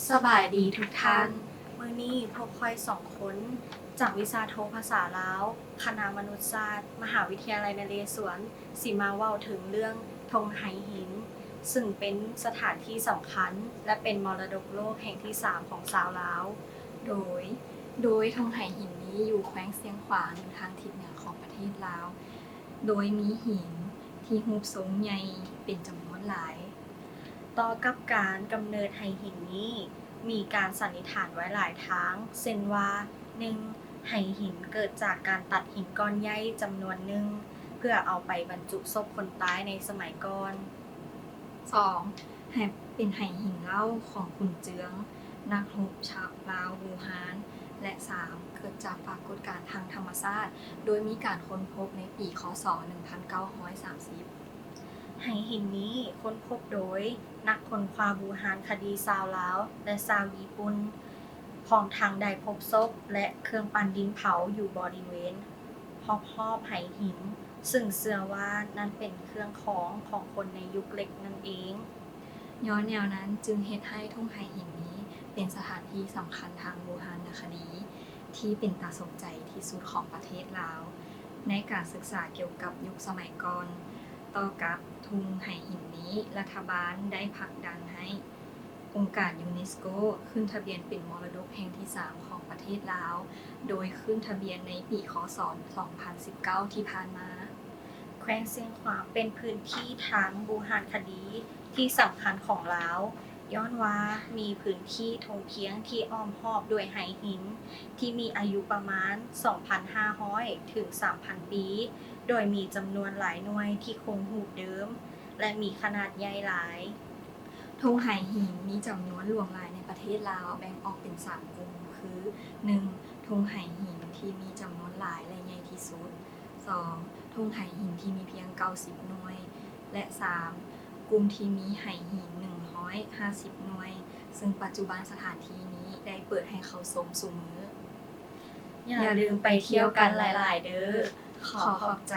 สบายดีทุกท่าน มื้อนี้พวกค่อย2 คนจากวิชาโทภาษาลาวคณะมนุษยศาสตร์มหาวิทยาลัยนเรศวรสิมาเว้าถึงเรื่องธงไหหินซึ่งเป็นสถานที่สำคัญและเป็นมรดกโลกแห่งที่3ของชาวลาว โดยธงไหหินนี้อยู่แขวงเสียงขวางทางทิศเหนือของประเทศลาว โดยมีหินที่รูปทรงใหญ่เป็นจำนวนหลาย ต่อกับการกำเนิดไหหินนี้มีการสันนิษฐานไว้หลายทางเช่นว่า 1. ไหหินเกิดจากการตัดหินก้อนใหญ่จำนวนหนึ่งเพื่อเอาไปบรรจุศพคนตายในสมัยก่อน 2. เป็นไหหินเหล้าของขุนเจือง นักรบชาวลาวฮูฮาน และ 3. เกิดจากปรากฏการณ์ทางธรรมชาติโดยมีการค้นพบในปีคศ 1930 ไหหินนี้ค้นพบโดยนักค้นคว้าบูฮานคดีชาวลาวและชาวญี่ปุ่นพร้อมทั้งได้พบศพและเครื่องปั้นดินเผาอยู่บริเวณรอบๆไหหินซึ่งเชื่อว่านั่นเป็นเครื่องของคนในยุคเหล็กนั่นเอง ย้อนแนวนั้นจึงเฮ็ดให้ทุ่งไหหินนี้เป็นสถานที่สำคัญทางโบราณคดีที่เป็นตาสนใจที่สุดของประเทศลาวในการศึกษาเกี่ยวกับยุคสมัยก่อนต่อกับทุ่งไหหินนี้รัฐบาลได้ผลักดันให้องค์การยูเนสโกขึ้นทะเบียนเป็นมรดกแห่งที่3ของประเทศลาวโดยขึ้นทะเบียนในปีคศ2019ที่ผ่านมาแขวงเชียงขวางเป็นพื้นที่ทางบูหานคดีที่สำคัญของลาวย้อนว่ามีพื้นที่ทงเพียงที่อ้อมรอบด้วยไหหินที่มีอายุประมาณ 2,500 ถึง 3,000 ปี โดยมีจำนวนหลายหน่วยที่คงรูปเดิม และมีขนาดใหญ่หลาย ทุ่งไหหินมีจำนวนหลวงหลายในประเทศลาวแบ่งออกเป็น3กลุ่มคือ 1. ทุ่งไหหินที่มีจำนวนหลายและใหญ่ที่สุด 2. ทุ่งไหหินที่มีเพียง90หน่วยและ 3. กลุ่มที่มีไหหิน150หน่วยซึ่งปัจจุบันสถานที่นี้ได้เปิดให้เข้าชมซุมื้ออย่าลืมไปเที่ยวกันหลายๆเด้อขอขอบใจ